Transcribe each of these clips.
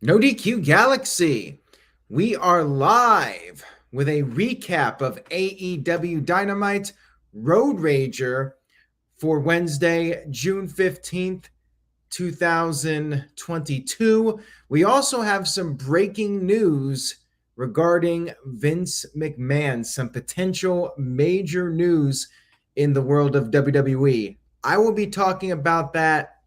No DQ Galaxy. We are live with a recap of AEW Dynamite Road Rager for Wednesday, June 15th, 2022. We also have some breaking news regarding Vince McMahon, some potential major news in the world of WWE. I will be talking about that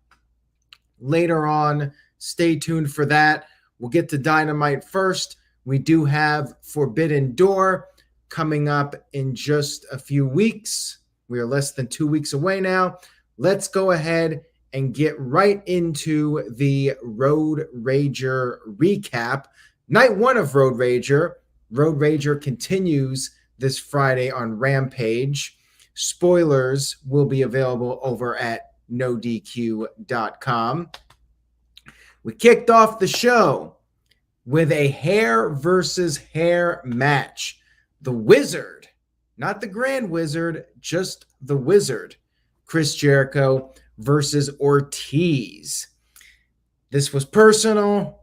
later on. Stay tuned for that. We'll get to Dynamite first. We do have Forbidden Door coming up in just a few weeks. We are less than 2 weeks away now. Let's go ahead and get right into the Road Rager recap. Night 1 of Road Rager. Road Rager continues this Friday on Rampage. Spoilers will be available over at nodq.com. We kicked off the show with a hair versus hair match. The Wizard, not the Grand Wizard, just the Wizard, Chris Jericho versus Ortiz. This was personal.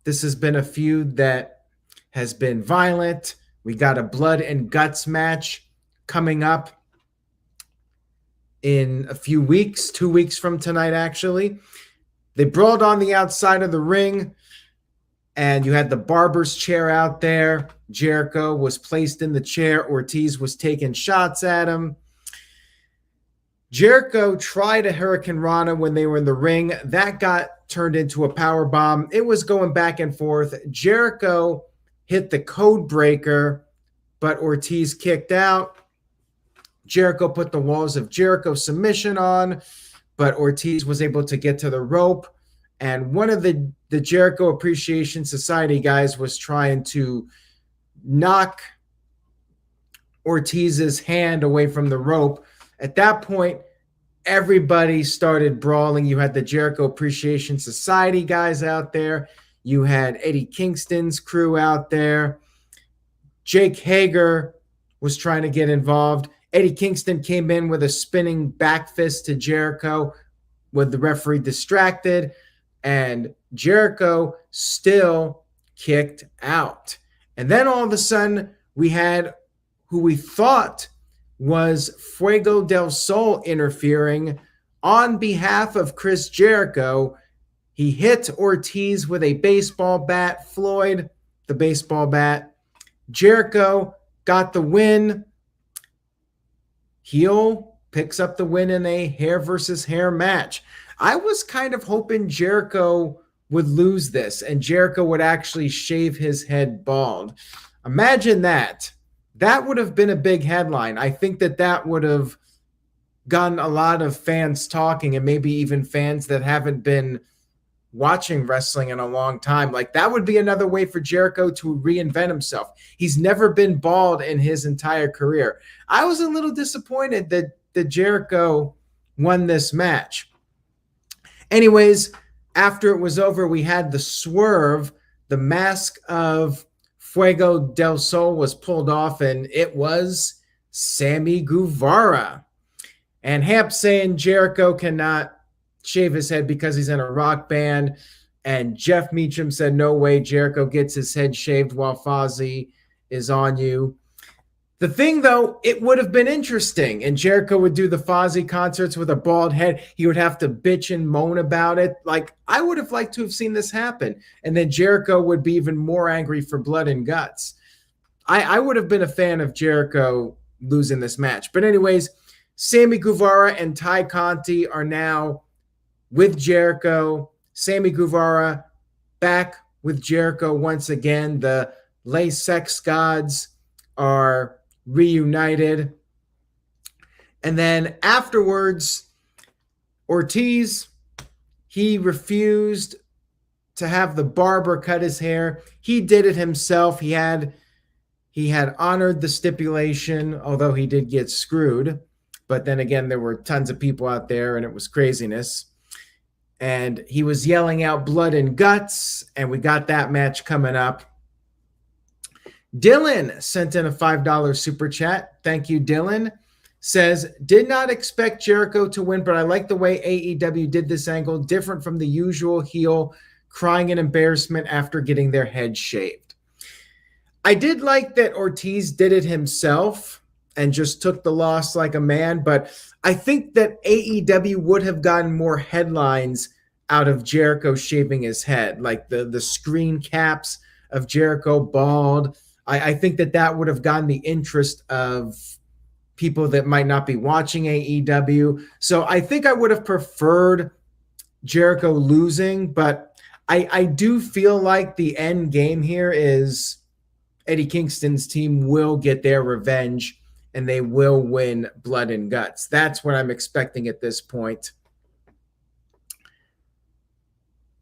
This has been a feud that has been violent. We got a blood and guts match coming up in a few weeks, 2 weeks from tonight, actually. They brawled on the outside of the ring, and you had the barber's chair out there. Jericho was placed in the chair. Ortiz was taking shots at him. Jericho tried a Hurricane Rana when they were in the ring. That got turned into a power bomb. It was going back and forth. Jericho hit the code breaker, but Ortiz kicked out. Jericho put the Walls of Jericho submission on, but Ortiz was able to get to the rope. And one of the Jericho Appreciation Society guys was trying to knock Ortiz's hand away from the rope. At that point, everybody started brawling. You had the Jericho Appreciation Society guys out there. You had Eddie Kingston's crew out there. Jake Hager was trying to get involved. Eddie Kingston came in with a spinning back fist to Jericho with the referee distracted, and Jericho still kicked out. And then all of a sudden, we had who we thought was Fuego del Sol interfering on behalf of Chris Jericho. He hit Ortiz with a baseball bat. Floyd, the baseball bat. Jericho got the win. Heel picks up the win in a hair versus hair match. I was kind of hoping Jericho would lose this and Jericho would actually shave his head bald. Imagine that. That would have been a big headline. I think that would have gotten a lot of fans talking, and maybe even fans that haven't been watching wrestling in a long time. Like, that would be another way for Jericho to reinvent himself. He's never been bald in his entire career. I was a little disappointed that Jericho won this match. Anyways, after it was over, we had the Swerve. The mask of Fuego del Sol was pulled off, and it was Sammy Guevara. And Hamp saying Jericho cannot shave his head because he's in a rock band. And Jeff Meacham said, no way, Jericho gets his head shaved while Fozzy is on you. The thing, though, it would have been interesting. And Jericho would do the Fozzy concerts with a bald head. He would have to bitch and moan about it. Like, I would have liked to have seen this happen. And then Jericho would be even more angry for blood and guts. I would have been a fan of Jericho losing this match. But anyways, Sammy Guevara and Ty Conti are now with Jericho. Sammy Guevara back with Jericho once again. The Les Sex Gods are reunited. And then afterwards, Ortiz, he refused to have the barber cut his hair. He did it himself. He had honored the stipulation, although he did get screwed. But then again, there were tons of people out there and it was craziness. And he was yelling out blood and guts, and we got that match coming up. Dylan sent in a $5 super chat. Thank you, Dylan. Says, did not expect Jericho to win, but I like the way AEW did this angle, different from the usual heel crying in embarrassment after getting their head shaved. I did like that Ortiz did it himself and just took the loss like a man, but I think that AEW would have gotten more headlines out of Jericho shaving his head, like the screen caps of Jericho bald. I think that would have gotten the interest of people that might not be watching AEW. So I think I would have preferred Jericho losing, but I do feel like the end game here is Eddie Kingston's team will get their revenge and they will win blood and guts. That's what I'm expecting at this point.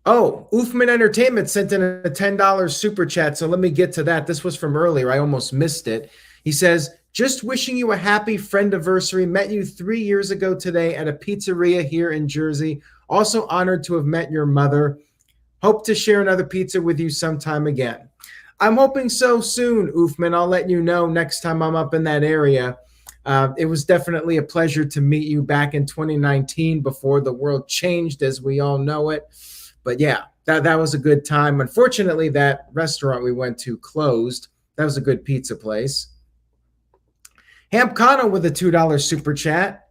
Oh, Uthman Entertainment sent in a $10 super chat, so let me get to that. This was from earlier. I almost missed it. He says, just wishing you a happy friend-iversary. Met you 3 years ago today at a pizzeria here in Jersey. Also honored to have met your mother. Hope to share another pizza with you sometime again. I'm hoping so soon, Uthman. I'll let you know next time I'm up in that area. It was definitely a pleasure to meet you back in 2019 before the world changed as we all know it. But yeah, that was a good time. Unfortunately, that restaurant we went to closed. That was a good pizza place. Hamp Kano with a $2 super chat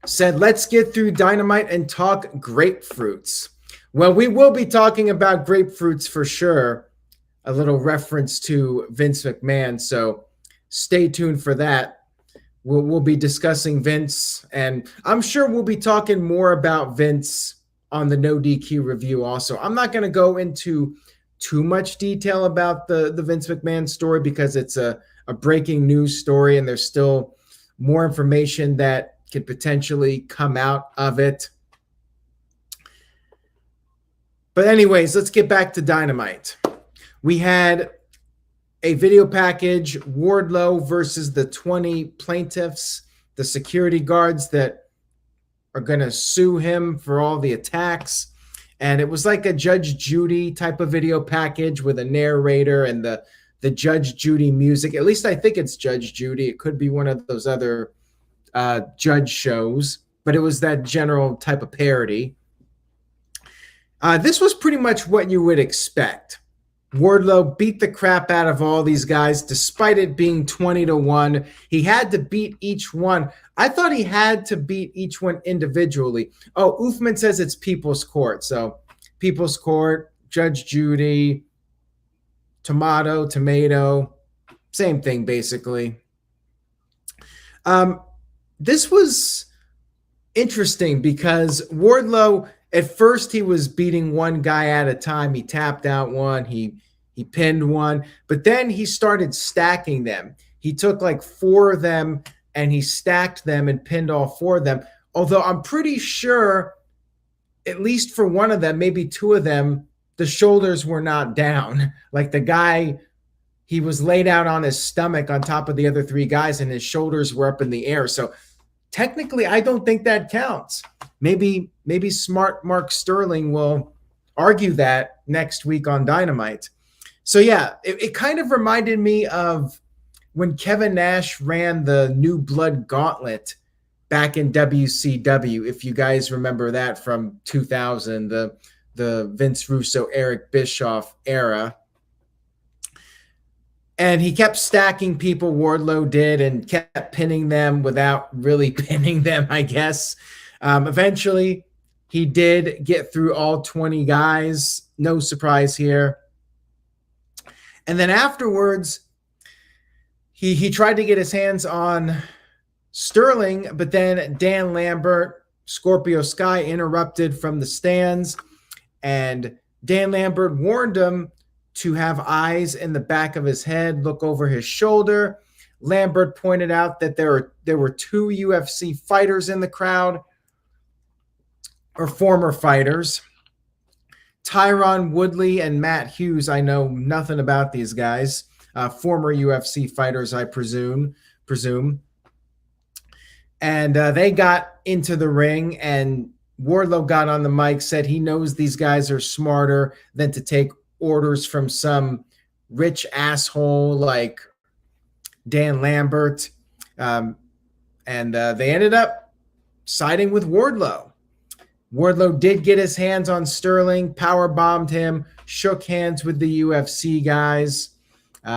said, let's get through Dynamite and talk grapefruits. Well, we will be talking about grapefruits for sure. A little reference to Vince McMahon. So stay tuned for that. We'll be discussing Vince, and I'm sure we'll be talking more about Vince on the No DQ review also. I'm not going to go into too much detail about the Vince McMahon story because it's a breaking news story and there's still more information that could potentially come out of it. But anyways, let's get back to Dynamite. We had a video package, Wardlow versus the 20 plaintiffs, the security guards that are going to sue him for all the attacks. And it was like a Judge Judy type of video package with a narrator and the Judge Judy music. At least I think it's Judge Judy. It could be one of those other judge shows, but it was that general type of parody. This was pretty much what you would expect. Wardlow beat the crap out of all these guys, despite it being 20-1. He had to beat each one. I thought he had to beat each one individually. Oh, Uthman says it's People's Court. So People's Court, Judge Judy, tomato, same thing basically. This was interesting because Wardlow, at first he was beating one guy at a time. He tapped out one, he pinned one, but then he started stacking them. He took like 4 of them and he stacked them and pinned all 4 of them. Although I'm pretty sure, at least for one of them, maybe 2 of them, the shoulders were not down. Like the guy, he was laid out on his stomach on top of the other 3 guys and his shoulders were up in the air. So technically, I don't think that counts. Maybe smart Mark Sterling will argue that next week on Dynamite. So yeah, it kind of reminded me of when Kevin Nash ran the New Blood Gauntlet back in WCW, if you guys remember that from 2000, the Vince Russo, Eric Bischoff era. And he kept stacking people, Wardlow did, and kept pinning them without really pinning them, I guess. Eventually, he did get through all 20 guys. No surprise here. And then afterwards, he tried to get his hands on Sterling, but then Dan Lambert, Scorpio Sky, interrupted from the stands. And Dan Lambert warned him to have eyes in the back of his head, look over his shoulder. Lambert pointed out that there were 2 UFC fighters in the crowd, or former fighters. Tyron Woodley and Matt Hughes, I know nothing about these guys. Former UFC fighters, I presume. And they got into the ring, and Wardlow got on the mic, said he knows these guys are smarter than to take orders from some rich asshole like Dan Lambert. And they ended up siding with Wardlow. Wardlow did get his hands on Sterling, power bombed him, shook hands with the UFC guys.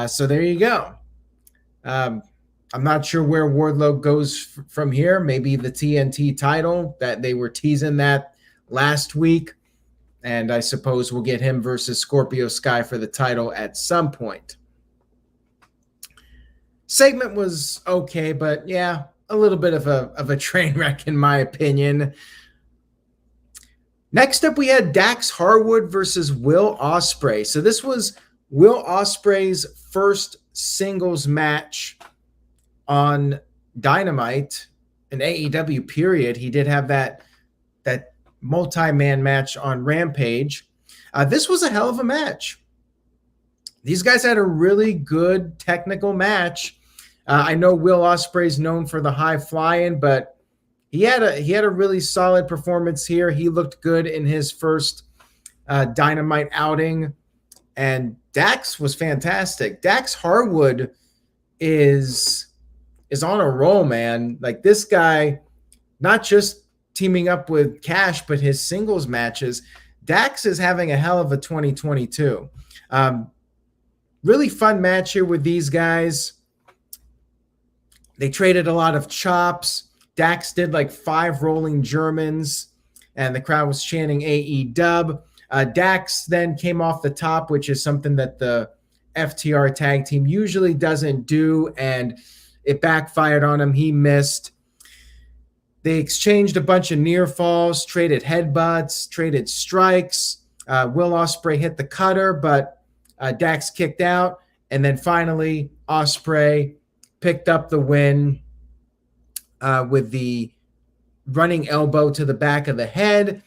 So there you go. I'm not sure where Wardlow goes from here. Maybe the TNT title that they were teasing that last week. And I suppose we'll get him versus Scorpio Sky for the title at some point. Segment was okay, but yeah, a little bit of a train wreck in my opinion. Next up, we had Dax Harwood versus Will Ospreay. So this was Will Ospreay's first singles match on Dynamite, an AEW period. He did have that multi-man match on Rampage. This was a hell of a match. These guys had a really good technical match. I know Will Ospreay's known for the high flying, but he had a really solid performance here. He looked good in his first Dynamite outing, and Dax was fantastic. Dax Harwood is on a roll, man. Like, this guy, not just teaming up with Cash, but his singles matches. Dax is having a hell of a 2022. Really fun match here with these guys. They traded a lot of chops. Dax did like 5 rolling Germans, and the crowd was chanting AEW. Dax then came off the top, which is something that the FTR tag team usually doesn't do, and it backfired on him. He missed. They exchanged a bunch of near falls, traded headbutts, traded strikes. Will Ospreay hit the cutter, but Dax kicked out. And then finally, Ospreay picked up the win with the running elbow to the back of the head.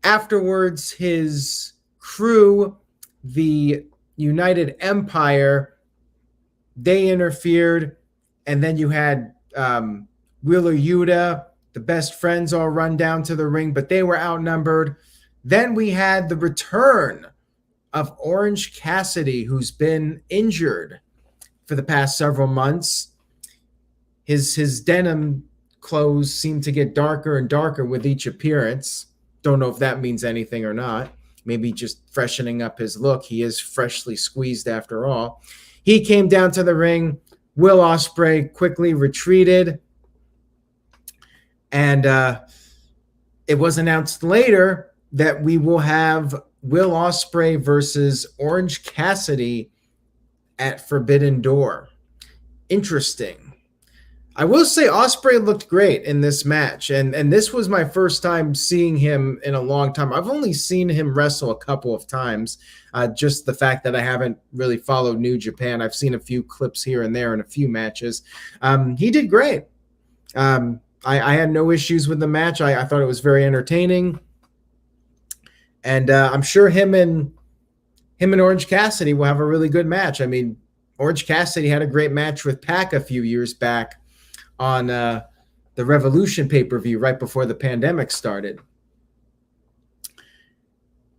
Afterwards, his crew, the United Empire, they interfered. And then you had Wheeler Yuta, the best friends, all run down to the ring, but they were outnumbered. Then we had the return of Orange Cassidy, who's been injured for the past several months. His denim clothes seem to get darker and darker with each appearance. Don't know if that means anything or not. Maybe just freshening up his look. He is freshly squeezed after all. He came down to the ring. Will Ospreay quickly retreated. And it was announced later that we will have Will Ospreay versus Orange Cassidy at Forbidden Door. Interesting. I will say Ospreay looked great in this match, and this was my first time seeing him in a long time. I've only seen him wrestle a couple of times, just the fact that I haven't really followed New Japan. I've seen a few clips here and there in a few matches. He did great. I had no issues with the match. I thought it was very entertaining, and I'm sure him and Orange Cassidy will have a really good match. I mean, Orange Cassidy had a great match with Pac a few years back on the Revolution pay-per-view right before the pandemic started.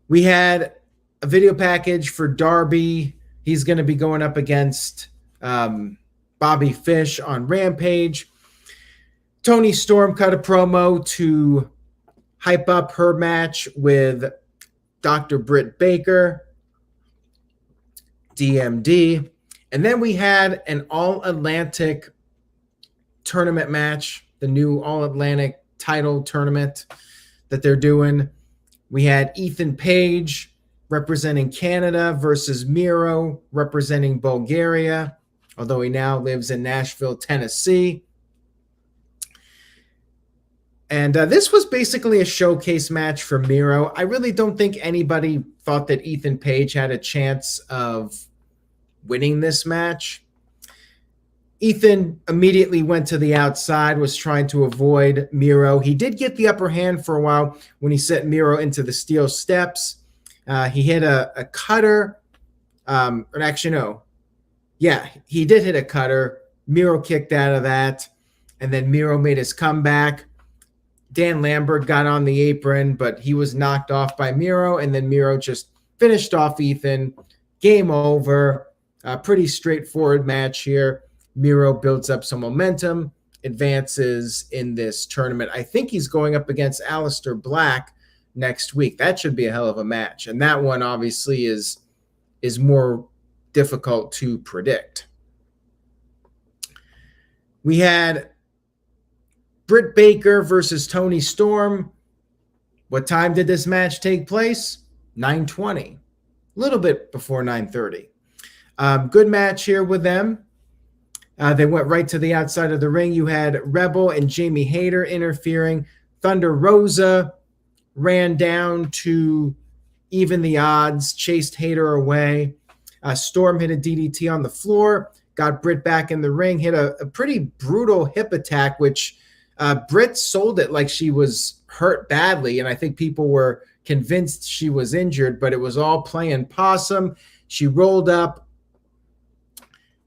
We had a video package for Darby. He's going to be going up against Bobby Fish on Rampage. Toni Storm cut a promo to hype up her match with Dr. Britt Baker, DMD. And then we had an All-Atlantic tournament match, the new All-Atlantic title tournament that they're doing. We had Ethan Page representing Canada versus Miro representing Bulgaria, although he now lives in Nashville, Tennessee. And this was basically a showcase match for Miro. I really don't think anybody thought that Ethan Page had a chance of winning this match. Ethan immediately went to the outside, was trying to avoid Miro. He did get the upper hand for a while when he sent Miro into the steel steps. He hit a cutter. Or actually, no. Yeah, he did hit a cutter. Miro kicked out of that. And then Miro made his comeback. Dan Lambert got on the apron, but he was knocked off by Miro. And then Miro just finished off Ethan. Game over. Pretty straightforward match here. Miro builds up some momentum advances in this tournament. I think he's going up against Aleister Black next week. That should be a hell of a match. And that one obviously is more difficult to predict. We had Britt Baker versus Toni Storm. What time did this match take place? 9:20. A little bit before 9:30. Good match here with them. They went right to the outside of the ring. You had Rebel and Jamie Hayter interfering. Thunder Rosa ran down to even the odds, chased Hayter away. Storm hit a DDT on the floor, got Britt back in the ring, hit a pretty brutal hip attack, which Britt sold it like she was hurt badly, and I think people were convinced she was injured, but it was all playing possum. She rolled up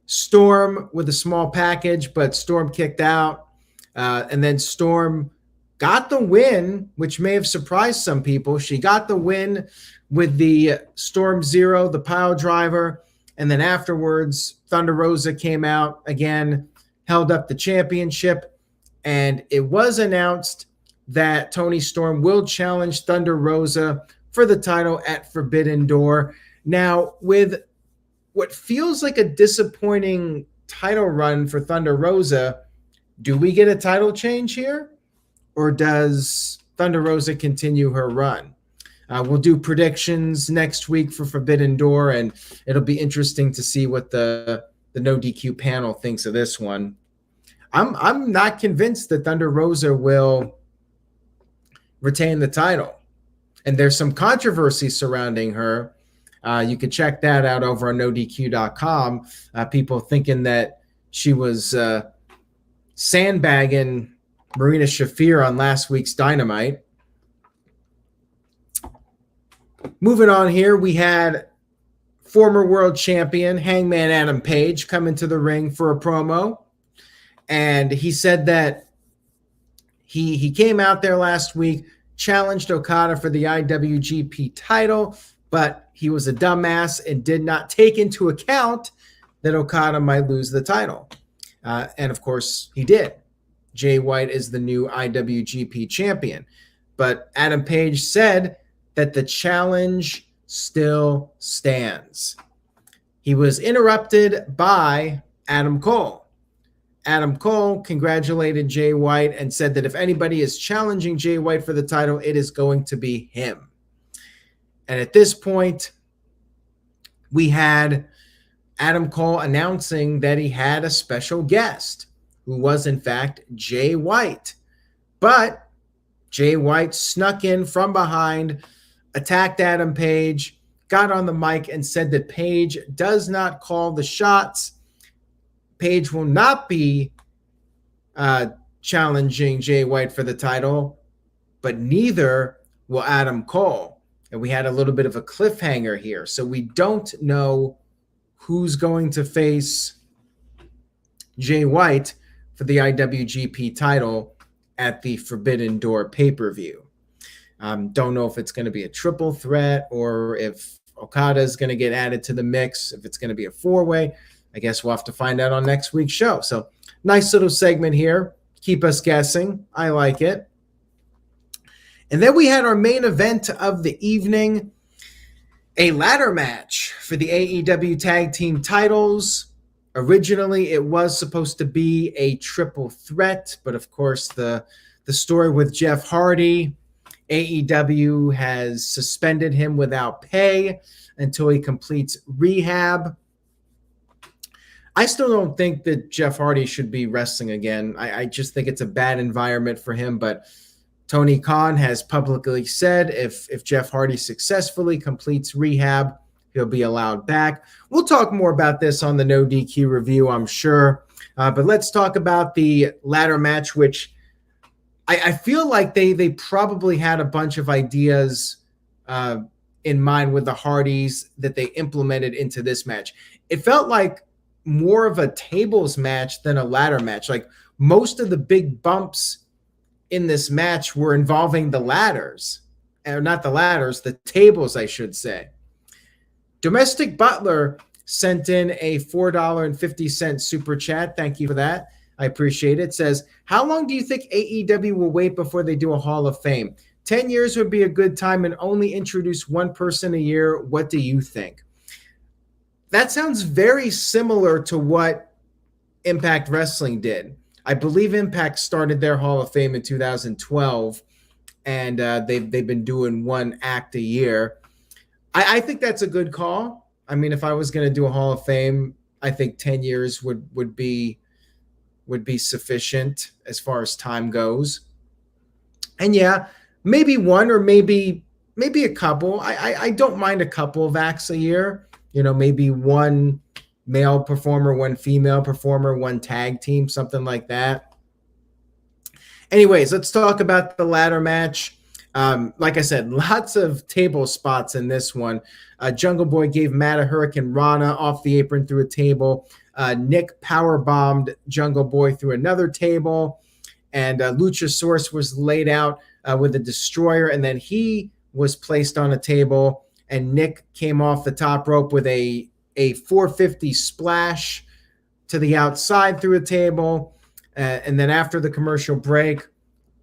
Storm with a small package, but Storm kicked out, and then Storm got the win, which may have surprised some people. She got the win with the Storm Zero, the pile driver, and then afterwards, Thunder Rosa came out again, held up the championship, and it was announced that Toni Storm will challenge Thunder Rosa for the title at Forbidden Door. Now, with what feels like a disappointing title run for Thunder Rosa, do we get a title change here? Or does Thunder Rosa continue her run? We'll do predictions next week for Forbidden Door, and it'll be interesting to see what the No DQ panel thinks of this one. I'm not convinced that Thunder Rosa will retain the title. And there's some controversy surrounding her. You could check that out over on NoDQ.com. People thinking that she was sandbagging Marina Shafir on last week's Dynamite. Moving on here, we had former world champion Hangman Adam Page come into the ring for a promo. And he said that he came out there last week, challenged Okada for the IWGP title, but he was a dumbass and did not take into account that Okada might lose the title. And of course, he did. Jay White is the new IWGP champion. But Adam Page said that the challenge still stands. He was interrupted by Adam Cole. Adam Cole congratulated Jay White and said that if anybody is challenging Jay White for the title, it is going to be him. And at this point, we had Adam Cole announcing that he had a special guest who was, in fact, Jay White. But Jay White snuck in from behind, attacked Adam Page, got on the mic and said that Page does not call the shots. Page will not be challenging Jay White for the title, but neither will Adam Cole. And we had a little bit of a cliffhanger here. So we don't know who's going to face Jay White for the IWGP title at the Forbidden Door pay-per-view. Don't know if it's going to be a triple threat or if Okada is going to get added to the mix, if it's going to be a four-way. I guess we'll have to find out on next week's show. So nice little segment here. Keep us guessing. I like it. And then we had our main event of the evening, a ladder match for the AEW Tag Team titles. Originally, it was supposed to be a triple threat, but of course, the story with Jeff Hardy, AEW has suspended him without pay until he completes rehab. I still don't think that Jeff Hardy should be wrestling again. I just think it's a bad environment for him, but Tony Khan has publicly said if Jeff Hardy successfully completes rehab, he'll be allowed back. We'll talk more about this on the No DQ review, I'm sure. But let's talk about the ladder match, which I feel like they probably had a bunch of ideas in mind with the Hardys that they implemented into this match. It felt like more of a tables match than a ladder match. Like most of the big bumps in this match were involving the ladders, or not the ladders, the tables, I should say. Domestic Butler sent in a $4.50 super chat. Thank you for that. I appreciate it. Says, how long do you think AEW will wait before they do a Hall of Fame? 10 years would be a good time and only introduce one person a year. What do you think? That sounds very similar to what Impact Wrestling did. I believe Impact started their Hall of Fame in 2012, and they've been doing one act a year. I think that's a good call. I mean, if I was going to do a Hall of Fame, I think 10 years would be sufficient as far as time goes. And yeah, maybe one or maybe a couple. I don't mind a couple of acts a year. You know, maybe one male performer, one female performer, one tag team, something like that. Anyways, let's talk about the ladder match. Like I said, lots of table spots in this one. Jungle Boy gave Matt a Hurricane Rana off the apron through a table. Nick powerbombed Jungle Boy through another table. And Luchasaurus was laid out with a destroyer, and then he was placed on a table, and Nick came off the top rope with a 450 splash to the outside through a table. And then after the commercial break,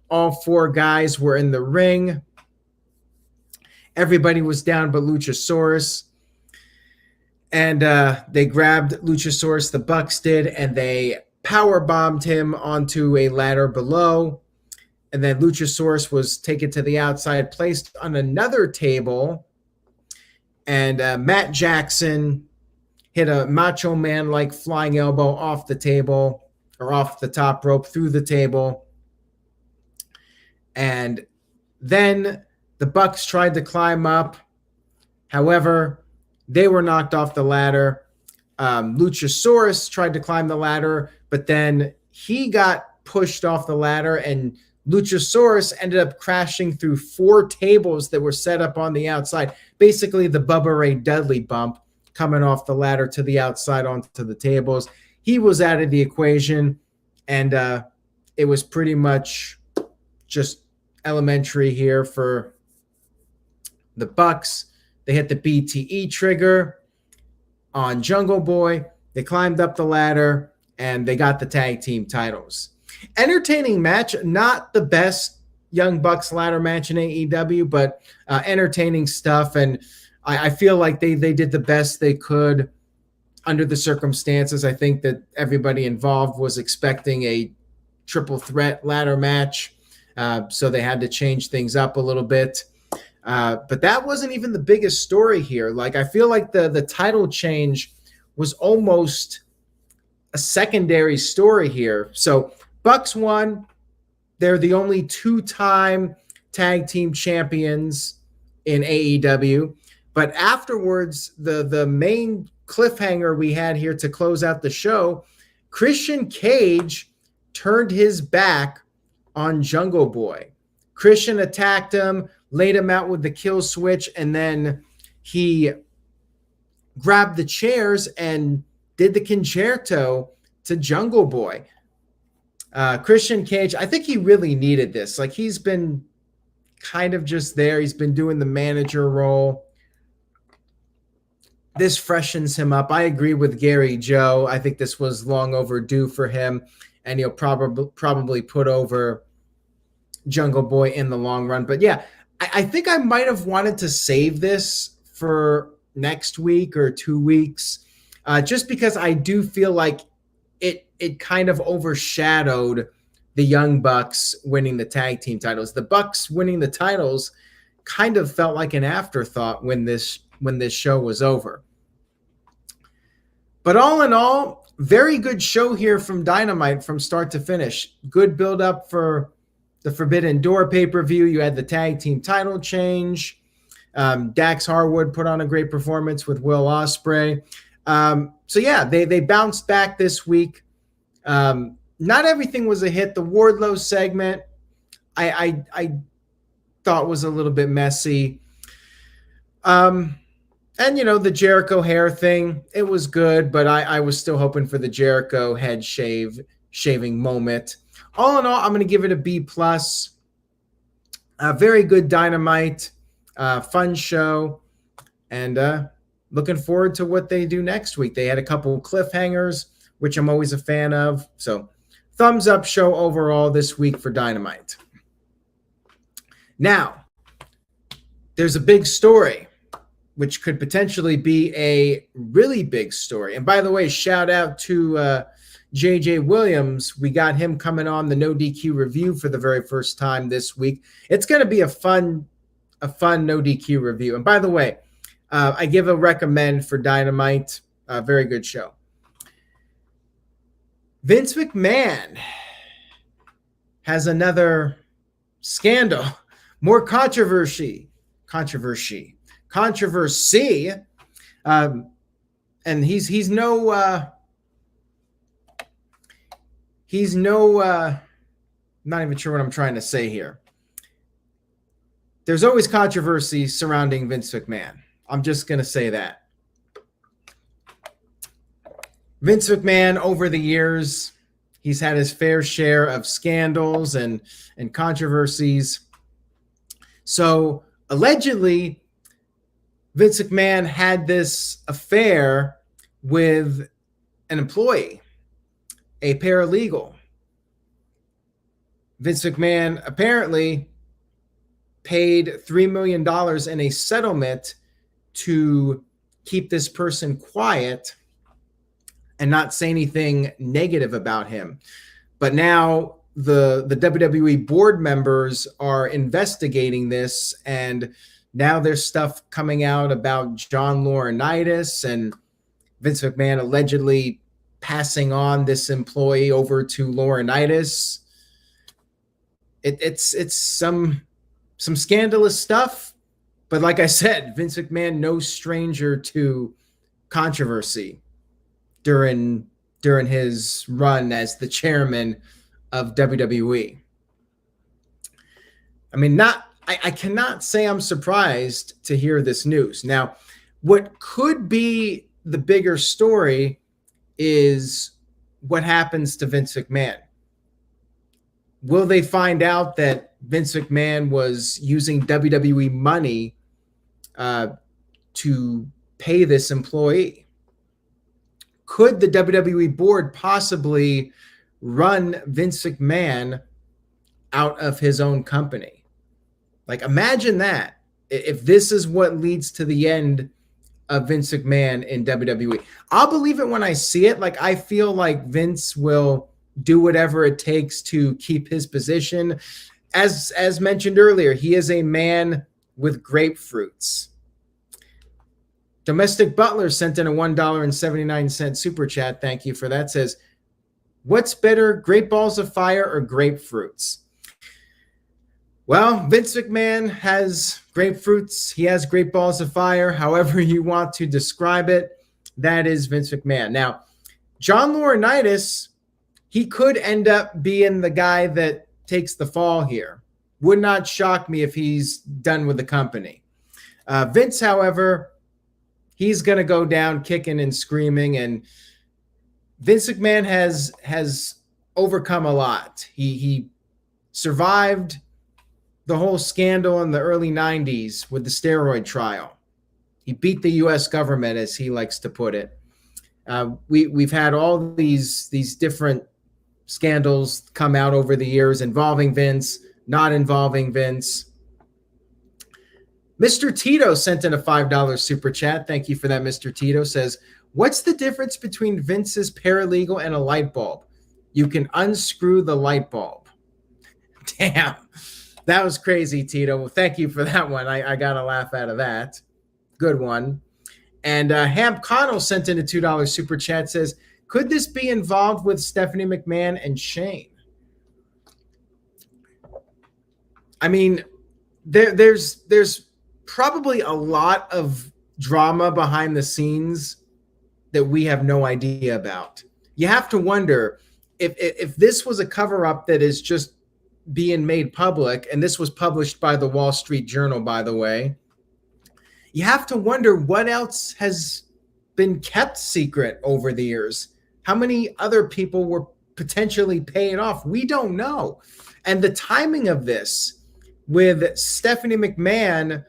all four guys were in the ring. Everybody was down but Luchasaurus. And they grabbed Luchasaurus, the Bucks did, and they power bombed him onto a ladder below. And then Luchasaurus was taken to the outside, placed on another table. And Matt Jackson hit a Macho Man-like flying elbow off the table, or off the top rope through the table. And then the Bucks tried to climb up. However, they were knocked off the ladder. Luchasaurus tried to climb the ladder, but then he got pushed off the ladder, and Luchasaurus ended up crashing through 4 tables that were set up on the outside. Basically, the Bubba Ray Dudley bump coming off the ladder to the outside onto the tables. He was out of the equation, and it was pretty much just elementary here for the Bucks. They hit the BTE trigger on Jungle Boy. They climbed up the ladder, and they got the tag team titles. Entertaining match, not the best Young Bucks ladder match in AEW, but entertaining stuff. And I feel like they did the best they could under the circumstances. I think that everybody involved was expecting a triple threat ladder match, so they had to change things up a little bit. But that wasn't even the biggest story here. Like, I feel like the title change was almost a secondary story here. So Bucks won. They're the only 2-time tag team champions in AEW. But afterwards, the main cliffhanger we had here to close out the show, Christian Cage turned his back on Jungle Boy. Christian attacked him, laid him out with the kill switch, and then he grabbed the chairs and did the concerto to Jungle Boy. Christian Cage, I think he really needed this. Like, he's been kind of just there. He's been doing the manager role. This freshens him up. I agree with Gary Joe. I think this was long overdue for him, and he'll probably put over Jungle Boy in the long run. But yeah, I think I might have wanted to save this for next week or 2 weeks, just because I do feel like it kind of overshadowed the Young Bucks winning the tag team titles. The Bucks winning the titles kind of felt like an afterthought when this show was over. But all in all, very good show here from Dynamite from start to finish. Good build up for the Forbidden Door pay-per-view. You had the tag team title change. Dax Harwood put on a great performance with Will Ospreay. So yeah, they bounced back this week. Not everything was a hit. The Wardlow segment, I thought was a little bit messy. And, you know, the Jericho hair thing, it was good, but I was still hoping for the Jericho head shaving moment. All in all, I'm going to give it a B+. Very good Dynamite, fun show, and looking forward to what they do next week. They had a couple cliffhangers, which I'm always a fan of. So thumbs up show overall this week for Dynamite. Now, there's a big story, which could potentially be a really big story. And by the way, shout out to JJ Williams. We got him coming on the No DQ review for the very first time this week. It's going to be a fun No DQ review. And by the way, I give a recommend for Dynamite. Very good show. Vince McMahon has another scandal, more controversy. And he's no not even sure what I'm trying to say here. There's always controversy surrounding Vince McMahon. I'm just going to say that. Vince McMahon, over the years, he's had his fair share of scandals and controversies. So allegedly, Vince McMahon had this affair with an employee, a paralegal. Vince McMahon apparently paid $3 million in a settlement to keep this person quiet and not say anything negative about him. But now the WWE board members are investigating this, and now there's stuff coming out about John Laurinaitis and Vince McMahon allegedly passing on this employee over to Laurinaitis. It's some scandalous stuff, but like I said, Vince McMahon no stranger to controversy during his run as the chairman of WWE. I mean, I cannot say I'm surprised to hear this news. Now, what could be the bigger story is what happens to Vince McMahon. Will they find out that Vince McMahon was using WWE money to pay this employee? Could the WWE board possibly run Vince McMahon out of his own company? Like, imagine that. If this is what leads to the end of Vince McMahon in WWE. I'll believe it when I see it. Like, I feel like Vince will do whatever it takes to keep his position. As mentioned earlier, he is a man with grapefruits. Domestic Butler sent in a $1.79 super chat. Thank you for that. Says, what's better, Great Balls of Fire or grapefruits? Well, Vince McMahon has grapefruits. He has Great Balls of Fire. However you want to describe it, that is Vince McMahon. Now, John Laurinaitis, he could end up being the guy that takes the fall here. Would not shock me if he's done with the company. Vince, however, he's going to go down kicking and screaming. And Vince McMahon has overcome a lot. He survived the whole scandal in the early 90s with the steroid trial. He beat the U.S. government, as he likes to put it. We've had all these different scandals come out over the years involving Vince, not involving Vince. Mr. Tito sent in a $5 super chat. Thank you for that, Mr. Tito. Says, what's the difference between Vince's paralegal and a light bulb? You can unscrew the light bulb. Damn. That was crazy, Tito. Well, thank you for that one. I got a laugh out of that. Good one. And Hamp Connell sent in a $2 super chat. Says, could this be involved with Stephanie McMahon and Shane? I mean, there's probably a lot of drama behind the scenes that we have no idea about. You have to wonder if this was a cover-up that is just being made public, and this was published by the Wall Street Journal, by the way. You have to wonder what else has been kept secret over the years. How many other people were potentially paid off? We don't know. And the timing of this, with Stephanie McMahon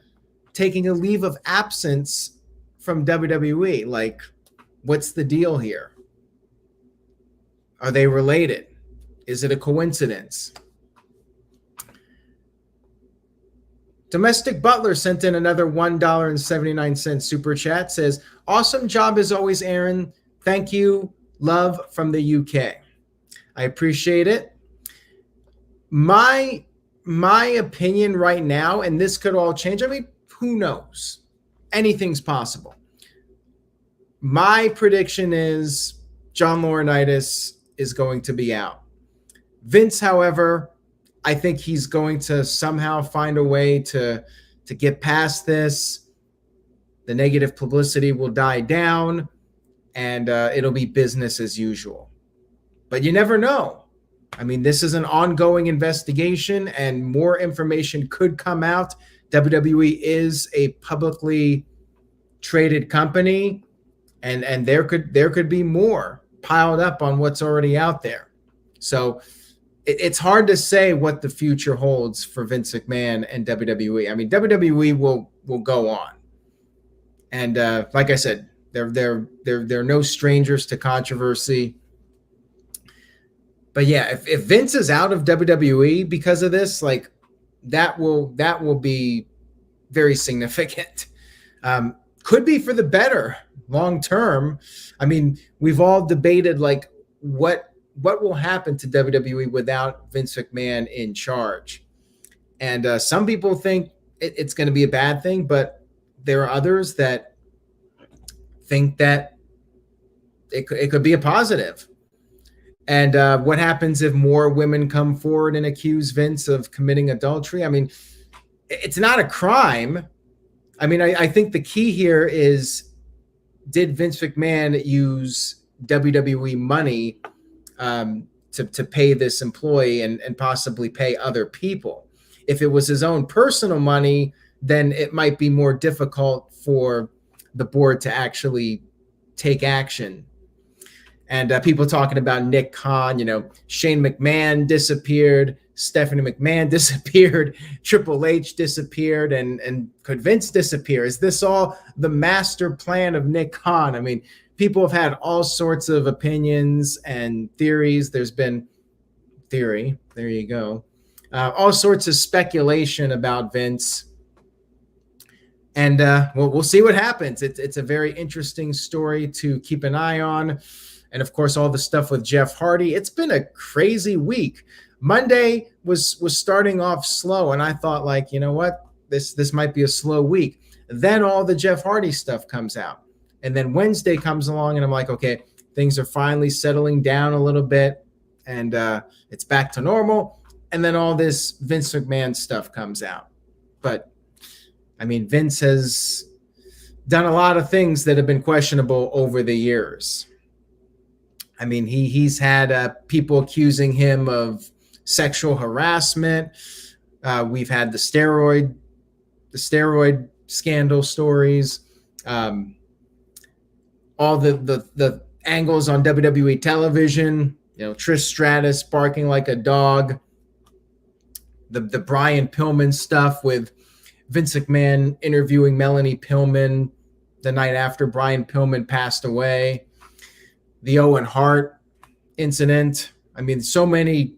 taking a leave of absence from WWE, like, what's the deal here? Are they related? Is it a coincidence? Domestic Butler sent in another $1.79 super chat. Says, awesome job as always, Aaron. Thank you. Love from the UK. I appreciate it. My opinion right now, and this could all change. I mean, who knows? Anything's possible. My prediction is John Laurinaitis is going to be out. Vince, however, I think he's going to somehow find a way to get past this. The negative publicity will die down, and it'll be business as usual. But you never know. I mean, this is an ongoing investigation, and more information could come out. WWE is a publicly traded company, and there could be more piled up on what's already out there. So it's hard to say what the future holds for Vince McMahon and WWE. I mean, WWE will go on, and like I said, they're no strangers to controversy. But yeah, if Vince is out of WWE because of this, like that will be very significant. Could be for the better long term. I mean, we've all debated like what will happen to WWE without Vince McMahon in charge. And some people think it's going to be a bad thing, but there are others that think that it could be a positive. And what happens if more women come forward and accuse Vince of committing adultery? I mean, it's not a crime. I mean, I think the key here is, did Vince McMahon use WWE money to pay this employee and possibly pay other people? If it was his own personal money, then it might be more difficult for the board to actually take action. And people talking about Nick Khan, Shane McMahon disappeared, Stephanie McMahon disappeared, Triple H disappeared, and could Vince disappear? Is this all the master plan of Nick Khan? I mean, people have had all sorts of opinions and theories. There's been theory, there you go, all sorts of speculation about Vince. And we'll see what happens. It's a very interesting story to keep an eye on. And of course, all the stuff with Jeff Hardy. It's been a crazy week. Monday was starting off slow, and I thought, like, you know what? This might be a slow week. Then all the Jeff Hardy stuff comes out. And then Wednesday comes along, and I'm like, okay, things are finally settling down a little bit, and it's back to normal. And then all this Vince McMahon stuff comes out. But, I mean, Vince has done a lot of things that have been questionable over the years. I mean, he's had people accusing him of sexual harassment. We've had the steroid scandal stories. All the angles on WWE television. Trish Stratus barking like a dog. The Brian Pillman stuff with Vince McMahon interviewing Melanie Pillman the night after Brian Pillman passed away. The Owen Hart incident. I mean, so many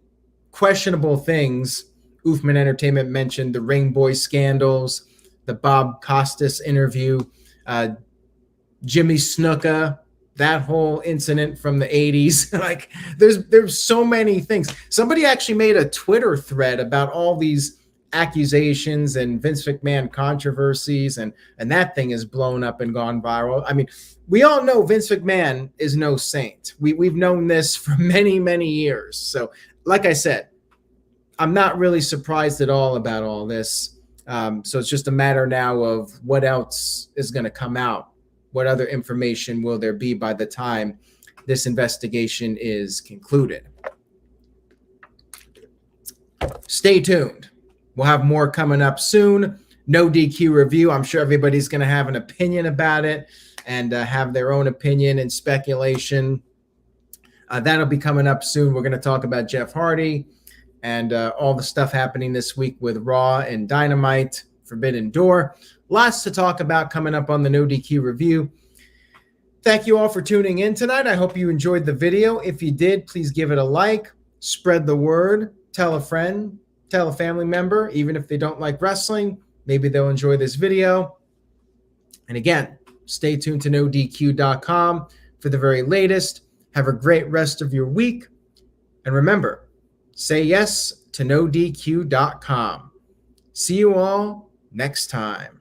questionable things. Huffman Entertainment mentioned the Ring Boy scandals, the Bob Costas interview, Jimmy Snuka, that whole incident from the 80s. Like, there's so many things. Somebody actually made a Twitter thread about all these accusations and Vince McMahon controversies, and that thing is blown up and gone viral. I mean, we all know Vince McMahon is no saint. We've known this for many, many years. So, like I said, I'm not really surprised at all about all this. So it's just a matter now of what else is going to come out. What other information will there be by the time this investigation is concluded? Stay tuned. We'll have more coming up soon. No DQ review. I'm sure everybody's going to have an opinion about it and have their own opinion and speculation. That'll be coming up soon. We're going to talk about Jeff Hardy and all the stuff happening this week with Raw and Dynamite, Forbidden Door. Lots to talk about coming up on the No DQ review. Thank you all for tuning in tonight. I hope you enjoyed the video. If you did, please give it a like. Spread the word. Tell a friend. Tell a family member. Even if they don't like wrestling, maybe they'll enjoy this video. And again, stay tuned to NoDQ.com for the very latest. Have a great rest of your week. And remember, say yes to NoDQ.com. See you all next time.